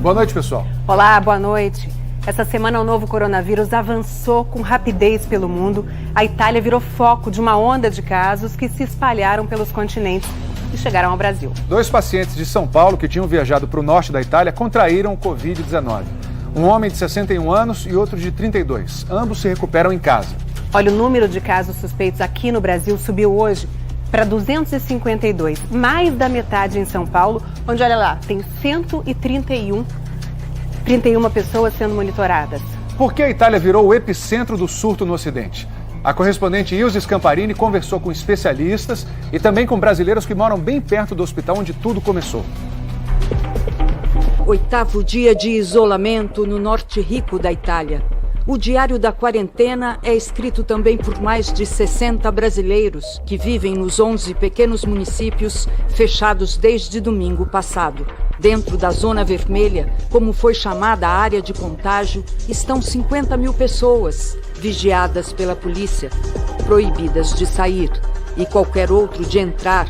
Boa noite, pessoal. Olá, boa noite. Essa semana o novo coronavírus avançou com rapidez pelo mundo. A Itália virou foco de uma onda de casos que se espalharam pelos continentes e chegaram ao Brasil. 2 pacientes de São Paulo que tinham viajado para o norte da Itália contraíram o Covid-19. Um homem de 61 anos e outro de 32. Ambos se recuperam em casa. Olha, o número de casos suspeitos aqui no Brasil subiu hoje para 252, mais da metade em São Paulo, onde, olha lá, tem 131 pessoas sendo monitoradas. Por que a Itália virou o epicentro do surto no Ocidente? A correspondente Ilse Scamparini conversou com especialistas e também com brasileiros que moram bem perto do hospital onde tudo começou. 8º dia de isolamento no norte rico da Itália. O Diário da Quarentena é escrito também por mais de 60 brasileiros que vivem nos 11 pequenos municípios fechados desde domingo passado. Dentro da zona vermelha, como foi chamada a área de contágio, estão 50 mil pessoas vigiadas pela polícia, proibidas de sair e qualquer outro de entrar.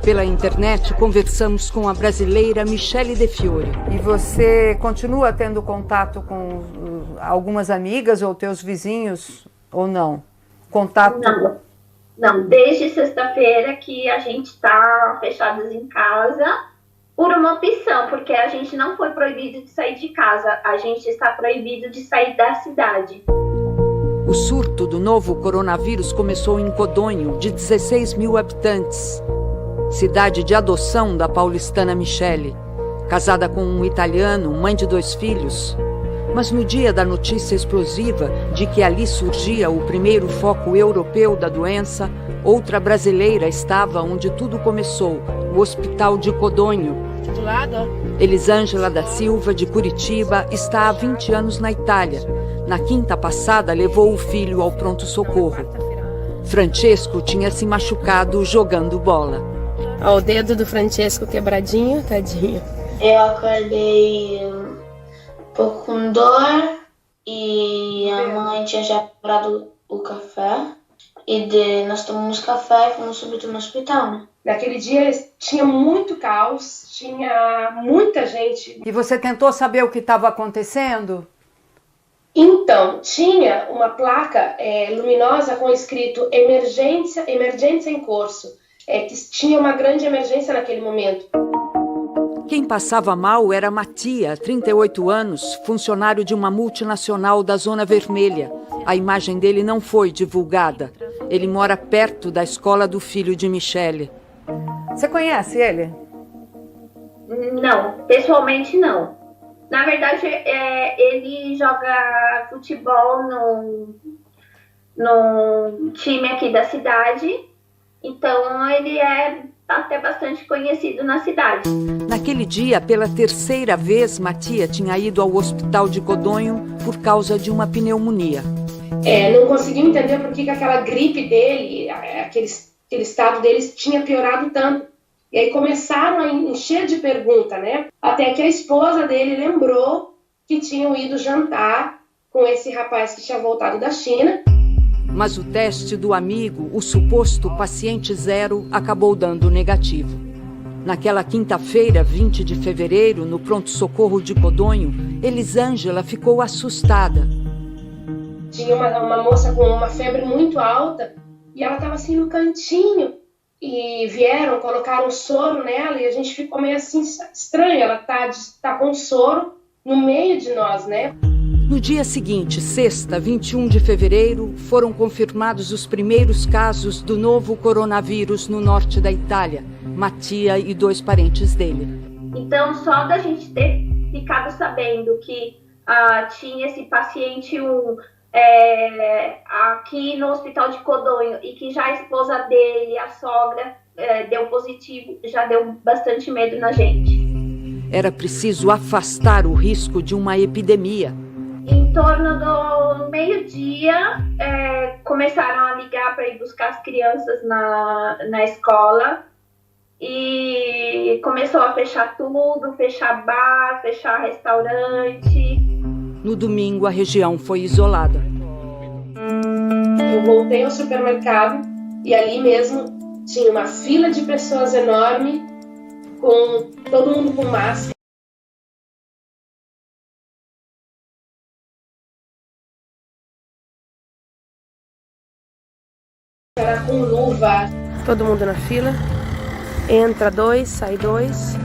Pela internet, conversamos com a brasileira Michele De Fiore. E você continua tendo contato com algumas amigas ou teus vizinhos ou não? Contato? Não, desde sexta-feira que a gente está fechados em casa por uma opção, porque a gente não foi proibido de sair de casa, a gente está proibido de sair da cidade. O surto do novo coronavírus começou em Codogno, de 16 mil habitantes. Cidade de adoção da paulistana Michele, casada com um italiano, mãe de 2 filhos. Mas no dia da notícia explosiva de que ali surgia o primeiro foco europeu da doença, outra brasileira estava onde tudo começou, o Hospital de Codogno. Do lado. Elisângela da Silva, de Curitiba, está há 20 anos na Itália. Na quinta passada, levou o filho ao pronto-socorro. Francesco tinha se machucado jogando bola. Ó, o dedo do Francesco quebradinho, tadinho. Eu acordei um pouco com dor e a mãe tinha já preparado o café. E nós tomamos café e fomos subir no hospital, né? Naquele dia tinha muito caos, tinha muita gente. E você tentou saber o que estava acontecendo? Então, tinha uma placa luminosa com escrito emergência em corso. Que tinha uma grande emergência naquele momento. Quem passava mal era Mattia, 38 anos, funcionário de uma multinacional da Zona Vermelha. A imagem dele não foi divulgada. Ele mora perto da escola do filho de Michele. Você conhece ele? Não, pessoalmente não. Na verdade, ele joga futebol no time aqui da cidade. Então, ele é até bastante conhecido na cidade. Naquele dia, pela 3ª vez, Mattia tinha ido ao hospital de Codogno por causa de uma pneumonia. Não conseguiu entender por que aquela gripe dele, aquele estado deles tinha piorado tanto. E aí começaram a encher de pergunta, né? Até que a esposa dele lembrou que tinham ido jantar com esse rapaz que tinha voltado da China. Mas o teste do amigo, o suposto paciente 0, acabou dando negativo. Naquela quinta-feira, 20 de fevereiro, no pronto-socorro de Codogno, Elisângela ficou assustada. Tinha uma moça com uma febre muito alta e ela estava assim no cantinho. E colocaram soro nela e a gente ficou meio assim estranho. Ela tá com soro no meio de nós, né? No dia seguinte, sexta, 21 de fevereiro, foram confirmados os primeiros casos do novo coronavírus no norte da Itália, Mattia e 2 parentes dele. Então, só da gente ter ficado sabendo que tinha esse paciente 1 aqui no hospital de Codogno e que já a esposa dele, a sogra, deu positivo, já deu bastante medo na gente. Era preciso afastar o risco de uma epidemia. Em torno do meio-dia, começaram a ligar para ir buscar as crianças na escola e começou a fechar tudo, fechar bar, fechar restaurante. No domingo, a região foi isolada. Eu voltei ao supermercado e ali mesmo tinha uma fila de pessoas enorme, com todo mundo com máscara. Era com luva. Todo mundo na fila. Entra 2, sai 2.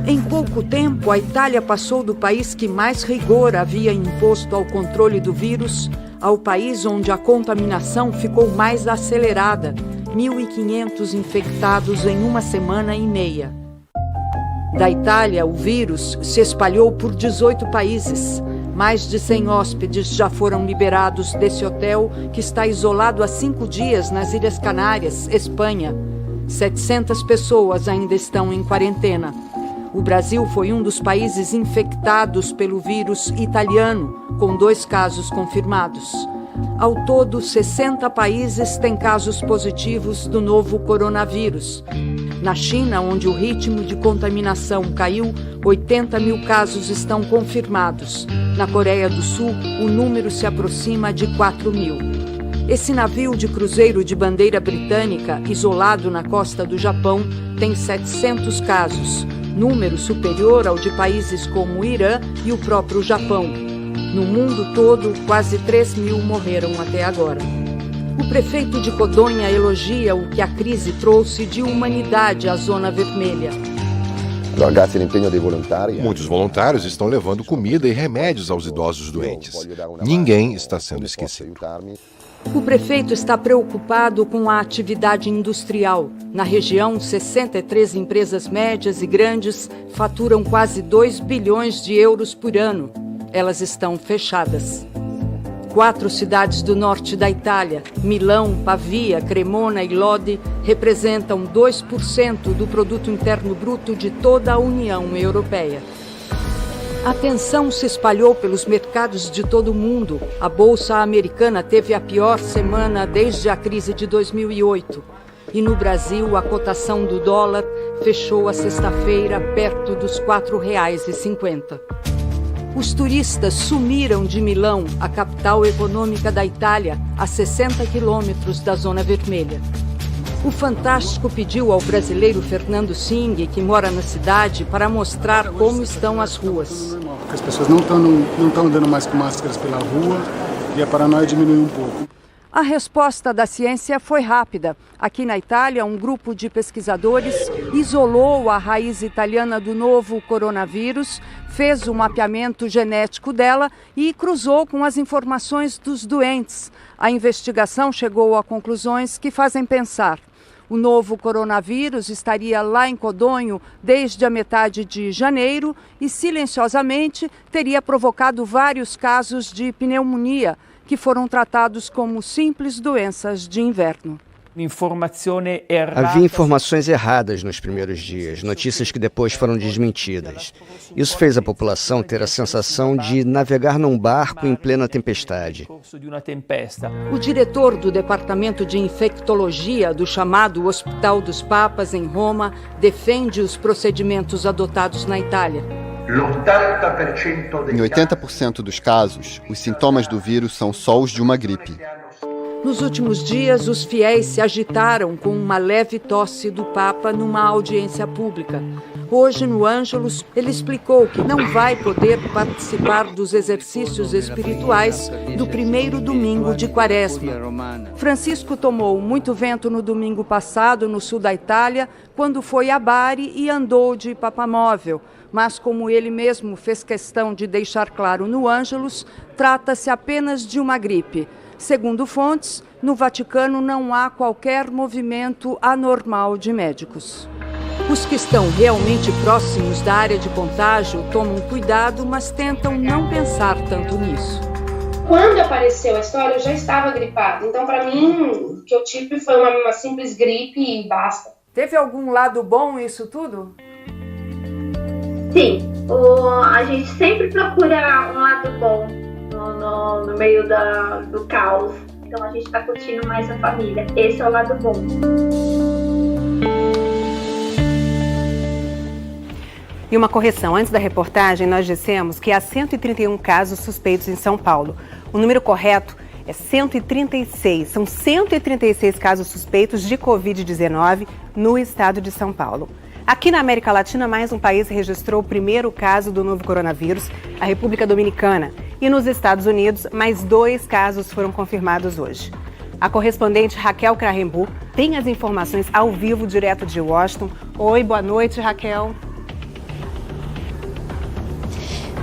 Em pouco tempo, a Itália passou do país que mais rigor havia imposto ao controle do vírus ao país onde a contaminação ficou mais acelerada, 1.500 infectados em uma semana e meia. Da Itália, o vírus se espalhou por 18 países. Mais de 100 hóspedes já foram liberados desse hotel, que está isolado há 5 dias nas Ilhas Canárias, Espanha. 700 pessoas ainda estão em quarentena. O Brasil foi um dos países infectados pelo vírus italiano, com 2 casos confirmados. Ao todo, 60 países têm casos positivos do novo coronavírus. Na China, onde o ritmo de contaminação caiu, 80 mil casos estão confirmados. Na Coreia do Sul, o número se aproxima de 4 mil. Esse navio de cruzeiro de bandeira britânica, isolado na costa do Japão, tem 700 casos, número superior ao de países como o Irã e o próprio Japão. No mundo todo, quase 3 mil morreram até agora. O prefeito de Codonha elogia o que a crise trouxe de humanidade à Zona Vermelha. Muitos voluntários estão levando comida e remédios aos idosos doentes. Ninguém está sendo esquecido. O prefeito está preocupado com a atividade industrial. Na região, 63 empresas médias e grandes faturam quase 2 bilhões de euros por ano. Elas estão fechadas. 4 cidades do norte da Itália, Milão, Pavia, Cremona e Lodi, representam 2% do produto interno bruto de toda a União Europeia. A tensão se espalhou pelos mercados de todo o mundo. A Bolsa Americana teve a pior semana desde a crise de 2008. E no Brasil, a cotação do dólar fechou a sexta-feira perto dos R$ 4,50. Os turistas sumiram de Milão, a capital econômica da Itália, a 60 quilômetros da Zona Vermelha. O Fantástico pediu ao brasileiro Fernando Singh, que mora na cidade, para mostrar como estão as ruas. As pessoas não estão andando mais com máscaras pela rua e a paranoia diminuiu um pouco. A resposta da ciência foi rápida. Aqui na Itália, um grupo de pesquisadores isolou a raiz italiana do novo coronavírus, fez o mapeamento genético dela e cruzou com as informações dos doentes. A investigação chegou a conclusões que fazem pensar. O novo coronavírus estaria lá em Codonho desde a metade de janeiro e, silenciosamente, teria provocado vários casos de pneumonia, que foram tratados como simples doenças de inverno. Havia informações erradas nos primeiros dias, notícias que depois foram desmentidas. Isso fez a população ter a sensação de navegar num barco em plena tempestade. O diretor do Departamento de Infectologia do chamado Hospital dos Papas, em Roma, defende os procedimentos adotados na Itália. Em 80% dos casos, os sintomas do vírus são só os de uma gripe. Nos últimos dias, os fiéis se agitaram com uma leve tosse do Papa numa audiência pública. Hoje, no Ângelus, ele explicou que não vai poder participar dos exercícios espirituais do primeiro domingo de Quaresma. Francisco tomou muito vento no domingo passado, no sul da Itália, quando foi a Bari e andou de papamóvel. Mas, como ele mesmo fez questão de deixar claro no Ângelus, trata-se apenas de uma gripe. Segundo fontes, no Vaticano não há qualquer movimento anormal de médicos. Os que estão realmente próximos da área de contágio tomam cuidado, mas tentam não pensar tanto nisso. Quando apareceu a história, eu já estava gripada. Então, para mim, o que eu tive foi uma simples gripe e basta. Teve algum lado bom isso tudo? Sim, a gente sempre procura um lado bom no meio do caos. Então a gente está curtindo mais a família. Esse é o lado bom. E uma correção, antes da reportagem nós dissemos que há 131 casos suspeitos em São Paulo. O número correto é 136. São 136 casos suspeitos de Covid-19 no estado de São Paulo. Aqui na América Latina, mais um país registrou o primeiro caso do novo coronavírus, a República Dominicana. E nos Estados Unidos, mais 2 casos foram confirmados hoje. A correspondente Raquel Krahenbuhl tem as informações ao vivo, direto de Washington. Oi, boa noite, Raquel.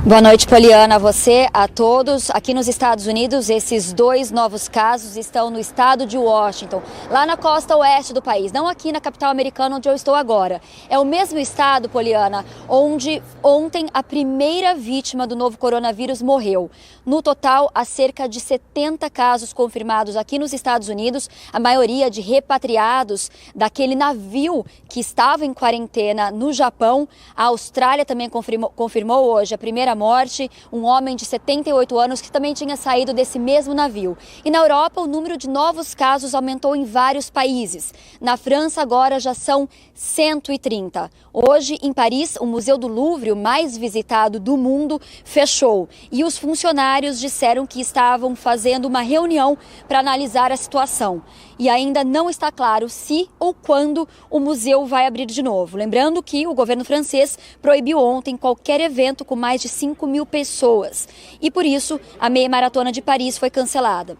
Boa noite, Poliana, a você, a todos. Aqui nos Estados Unidos, esses 2 novos casos estão no estado de Washington, lá na costa oeste do país, não aqui na capital americana onde eu estou agora. É o mesmo estado, Poliana, onde ontem a primeira vítima do novo coronavírus morreu. No total, há cerca de 70 casos confirmados aqui nos Estados Unidos, a maioria de repatriados daquele navio que estava em quarentena no Japão. A Austrália também confirmou hoje a primeira morte, um homem de 78 anos que também tinha saído desse mesmo navio. E na Europa, o número de novos casos aumentou em vários países. Na França, agora já são 130. Hoje, em Paris, o Museu do Louvre, o mais visitado do mundo, fechou. E os funcionários disseram que estavam fazendo uma reunião para analisar a situação. E ainda não está claro se ou quando o museu vai abrir de novo. Lembrando que o governo francês proibiu ontem qualquer evento com mais de 5.000 pessoas. E por isso, a meia maratona de Paris foi cancelada.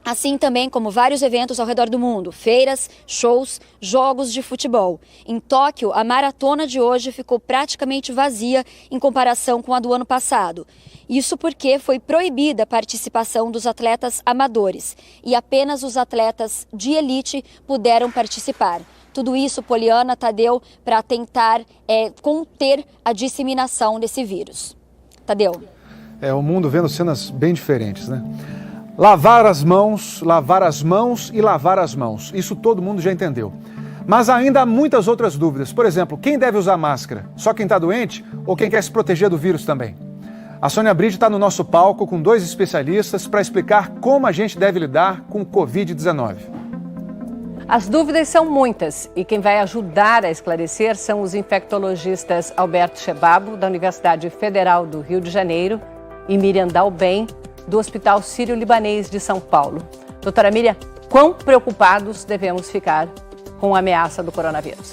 Assim também como vários eventos ao redor do mundo, feiras, shows, jogos de futebol. Em Tóquio, a maratona de hoje ficou praticamente vazia em comparação com a do ano passado. Isso porque foi proibida a participação dos atletas amadores e apenas os atletas de elite puderam participar. Tudo isso, Poliana, Tadeu, para tentar conter a disseminação desse vírus. Tadeu. O mundo vendo cenas bem diferentes, né? Lavar as mãos e lavar as mãos. Isso todo mundo já entendeu. Mas ainda há muitas outras dúvidas. Por exemplo, quem deve usar máscara? Só quem está doente ou quem quer se proteger do vírus também? A Sônia Bride está no nosso palco com 2 especialistas para explicar como a gente deve lidar com o Covid-19. As dúvidas são muitas e quem vai ajudar a esclarecer são os infectologistas Alberto Chebabo, da Universidade Federal do Rio de Janeiro, e Miriam Dalben, do Hospital Sírio-Libanês de São Paulo. Doutora Miriam, quão preocupados devemos ficar com a ameaça do coronavírus?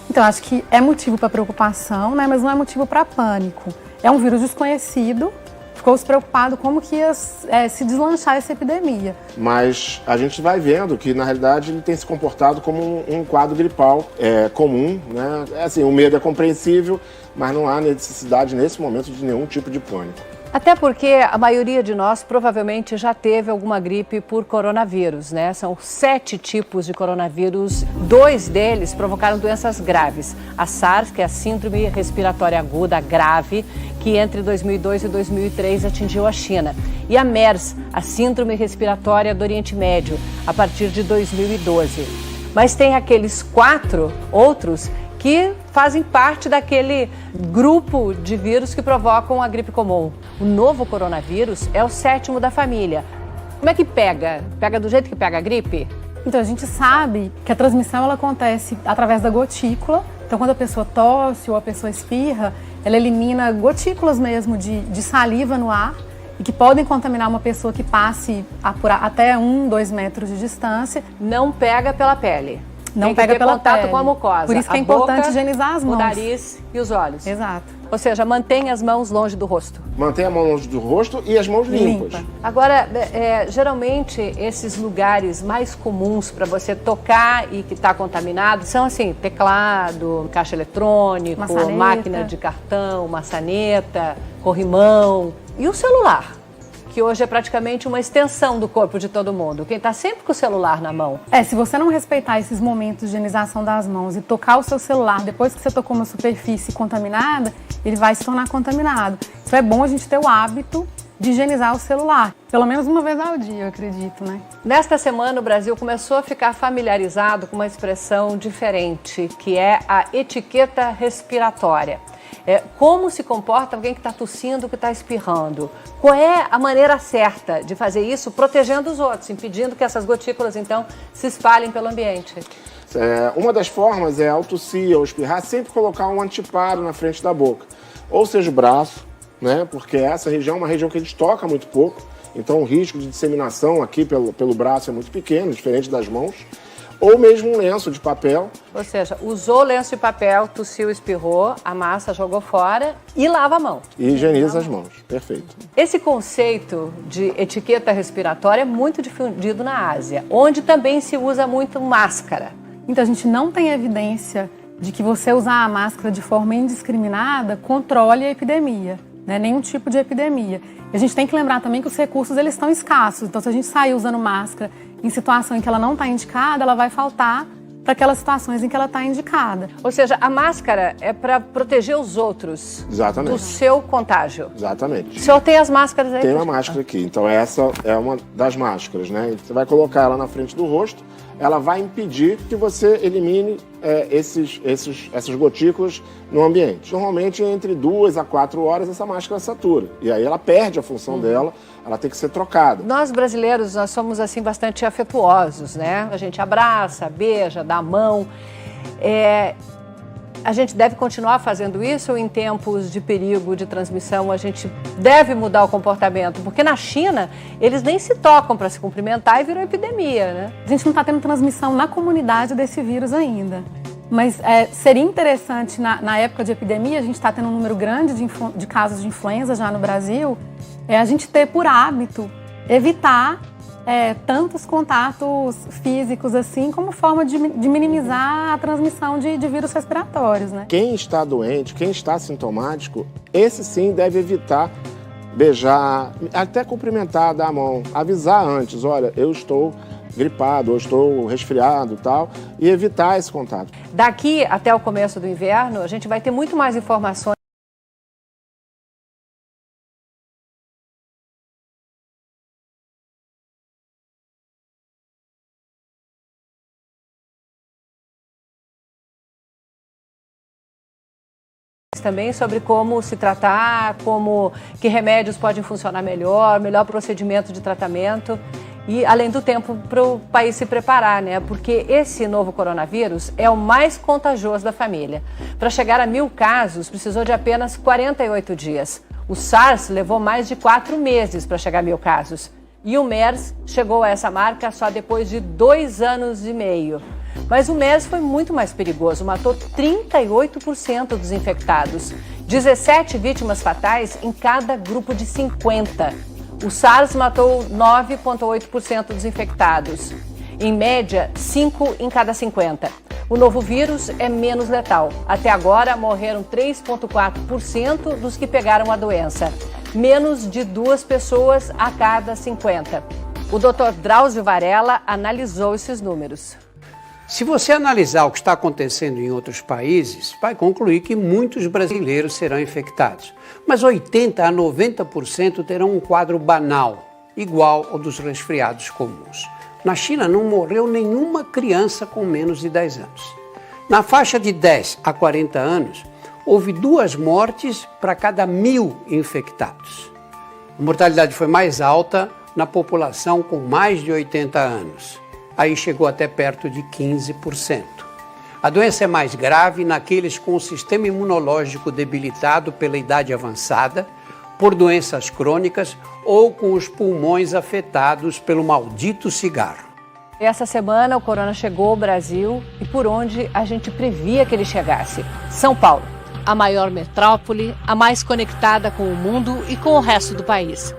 Então, acho que é motivo para preocupação, né, mas não é motivo para pânico. É um vírus desconhecido, ficou-se preocupado como que ia se deslanchar essa epidemia. Mas a gente vai vendo que, na realidade, ele tem se comportado como um quadro gripal comum, né? Assim, o medo é compreensível, mas não há necessidade, nesse momento, de nenhum tipo de pânico. Até porque a maioria de nós provavelmente já teve alguma gripe por coronavírus, né? São 7 tipos de coronavírus, 2 deles provocaram doenças graves. A SARS, que é a Síndrome Respiratória Aguda Grave, que entre 2002 e 2003 atingiu a China. E a MERS, a Síndrome Respiratória do Oriente Médio, a partir de 2012. Mas tem aqueles 4 outros que fazem parte daquele grupo de vírus que provocam a gripe comum. O novo coronavírus é o 7º da família. Como é que pega? Pega do jeito que pega a gripe? Então, a gente sabe que a transmissão ela acontece através da gotícula. Então, quando a pessoa tosse ou a pessoa espirra, ela elimina gotículas mesmo de saliva no ar e que podem contaminar uma pessoa que passe até 1-2 metros de distância. Não pega pela pele. Não pega pela contato pele. com a mucosa. Por isso que é importante higienizar as mãos. O nariz e os olhos. Exato. Ou seja, mantenha as mãos longe do rosto. Mantenha a mão longe do rosto e as mãos limpas. Agora, geralmente, esses lugares mais comuns para você tocar e que está contaminado são assim, teclado, caixa eletrônico, maçaneta, máquina de cartão, maçaneta, corrimão e o celular, que hoje é praticamente uma extensão do corpo de todo mundo. Quem está sempre com o celular na mão. Se você não respeitar esses momentos de higienização das mãos e tocar o seu celular depois que você tocou uma superfície contaminada, ele vai se tornar contaminado. Então é bom a gente ter o hábito de higienizar o celular, pelo menos uma vez ao dia, eu acredito, né? Nesta semana, o Brasil começou a ficar familiarizado com uma expressão diferente, que é a etiqueta respiratória. Como se comporta alguém que está tossindo, que está espirrando? Qual é a maneira certa de fazer isso, protegendo os outros, impedindo que essas gotículas, então, se espalhem pelo ambiente? Uma das formas é, ao tossir ou espirrar, sempre colocar um antiparo na frente da boca. Ou seja, o braço, né? Porque essa região é uma região que a gente toca muito pouco, então o risco de disseminação aqui pelo braço é muito pequeno, diferente das mãos. ou mesmo um lenço de papel. Ou seja, usou lenço de papel, tossiu, espirrou, amassa, jogou fora e lava a mão. E higieniza as mãos, perfeito. Esse conceito de etiqueta respiratória é muito difundido na Ásia, onde também se usa muito máscara. Então a gente não tem evidência de que você usar a máscara de forma indiscriminada controle a epidemia, né? Nenhum tipo de epidemia. E a gente tem que lembrar também que os recursos eles estão escassos. Então, se a gente sair usando máscara em situação em que ela não está indicada, ela vai faltar para aquelas situações em que ela está indicada. Ou seja, a máscara é para proteger os outros. Exatamente. Do seu contágio. Exatamente. O senhor tem as máscaras aí? Tem uma máscara aqui. Então, essa é uma das máscaras, né? Você vai colocar ela na frente do rosto, ela vai impedir que você elimine essas gotículas no ambiente. Normalmente, entre 2 a 4 horas, essa máscara satura. E aí ela perde a função dela, ela tem que ser trocada. Nós brasileiros, nós somos assim bastante afetuosos, né? A gente abraça, beija, dá a mão. A gente deve continuar fazendo isso ou em tempos de perigo de transmissão a gente deve mudar o comportamento? Porque na China, eles nem se tocam para se cumprimentar e virou epidemia, né? A gente não está tendo transmissão na comunidade desse vírus ainda. Mas seria interessante, na época de epidemia, a gente está tendo um número grande de casos de influenza já no Brasil, a gente ter por hábito evitar tantos contatos físicos assim, como forma de minimizar a transmissão de vírus respiratórios, né? Quem está doente, quem está sintomático, esse sim deve evitar beijar, até cumprimentar, dar a mão, avisar antes, olha, eu estou gripado, ou estou resfriado e tal, e evitar esse contato. Daqui até o começo do inverno, a gente vai ter muito mais informações. Também sobre como se tratar, que remédios podem funcionar melhor procedimento de tratamento e além do tempo para o país se preparar, né? Porque esse novo coronavírus é o mais contagioso da família. Para chegar a 1.000 casos, precisou de apenas 48 dias. O SARS levou mais de 4 meses para chegar a 1.000 casos. E o MERS chegou a essa marca só depois de 2 anos e meio. Mas o MERS foi muito mais perigoso, matou 38% dos infectados, 17 vítimas fatais em cada grupo de 50. O SARS matou 9,8% dos infectados, em média 5 em cada 50. O novo vírus é menos letal. Até agora morreram 3,4% dos que pegaram a doença, menos de 2 pessoas a cada 50. O Dr. Drauzio Varela analisou esses números. Se você analisar o que está acontecendo em outros países, vai concluir que muitos brasileiros serão infectados. Mas 80% a 90% terão um quadro banal, igual ao dos resfriados comuns. Na China não morreu nenhuma criança com menos de 10 anos. Na faixa de 10 a 40 anos, houve 2 mortes para cada 1.000 infectados. A mortalidade foi mais alta na população com mais de 80 anos. Aí chegou até perto de 15%. A doença é mais grave naqueles com o sistema imunológico debilitado pela idade avançada, por doenças crônicas ou com os pulmões afetados pelo maldito cigarro. Essa semana o corona chegou ao Brasil e por onde a gente previa que ele chegasse. São Paulo, a maior metrópole, a mais conectada com o mundo e com o resto do país.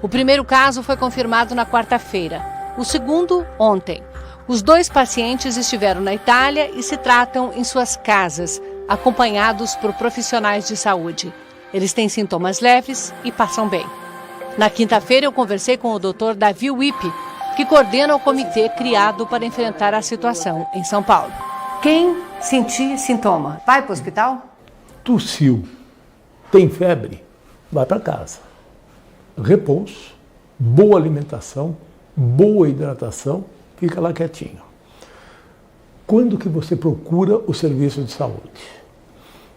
O primeiro caso foi confirmado na quarta-feira. O segundo, ontem. Os 2 pacientes estiveram na Itália e se tratam em suas casas, acompanhados por profissionais de saúde. Eles têm sintomas leves e passam bem. Na quinta-feira, eu conversei com o Dr. Davi Wippe, que coordena o comitê criado para enfrentar a situação em São Paulo. Quem sentir sintoma, vai para o hospital? Tossiu, tem febre, vai para casa. Repouso, boa alimentação, boa hidratação, fica lá quietinho. Quando que você procura o serviço de saúde?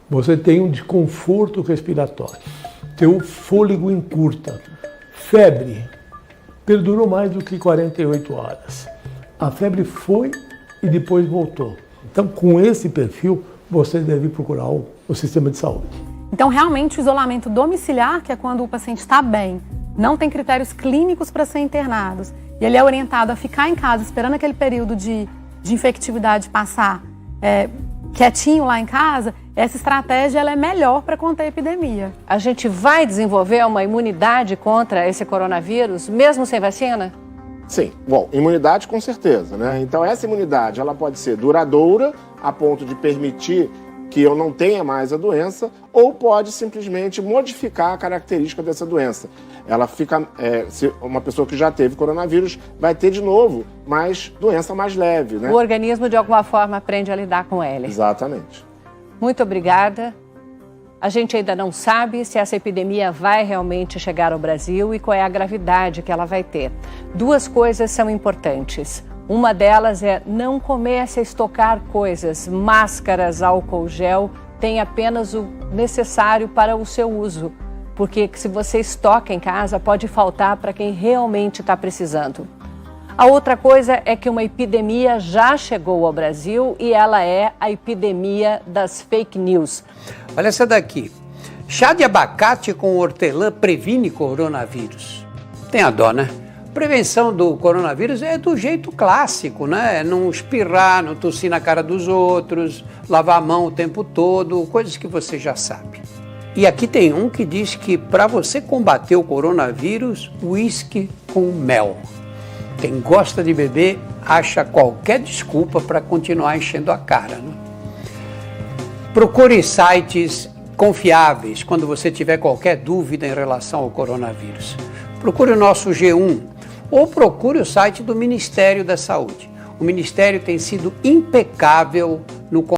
Você tem um desconforto respiratório, teu fôlego encurta, febre, perdurou mais do que 48 horas. A febre foi e depois voltou. Então, com esse perfil, você deve procurar o sistema de saúde. Então, realmente, o isolamento domiciliar, que é quando o paciente está bem, não tem critérios clínicos para ser internado, e ele é orientado a ficar em casa esperando aquele período de de infectividade passar quietinho lá em casa, essa estratégia ela é melhor para conter a epidemia. A gente vai desenvolver uma imunidade contra esse coronavírus, mesmo sem vacina? Sim, bom, imunidade com certeza, né? Então essa imunidade ela pode ser duradoura a ponto de permitir que eu não tenha mais a doença, ou pode simplesmente modificar a característica dessa doença. Ela fica, se uma pessoa que já teve coronavírus vai ter de novo, mas doença mais leve, né? O organismo de alguma forma aprende a lidar com ele. Exatamente. Muito obrigada. A gente ainda não sabe se essa epidemia vai realmente chegar ao Brasil e qual é a gravidade que ela vai ter. Duas coisas são importantes. Uma delas é não comece a estocar coisas, máscaras, álcool gel, tem apenas o necessário para o seu uso. Porque se você estoca em casa, pode faltar para quem realmente está precisando. A outra coisa é que uma epidemia já chegou ao Brasil e ela é a epidemia das fake news. Olha essa daqui. Chá de abacate com hortelã previne coronavírus. Tem a dó, né? Prevenção do coronavírus é do jeito clássico, né? Não espirrar, não tossir na cara dos outros, lavar a mão o tempo todo, coisas que você já sabe. E aqui tem um que diz que para você combater o coronavírus, uísque com mel. Quem gosta de beber acha qualquer desculpa para continuar enchendo a cara, né? Procure sites confiáveis quando você tiver qualquer dúvida em relação ao coronavírus. Procure o nosso G1 ou procure o site do Ministério da Saúde. O Ministério tem sido impecável no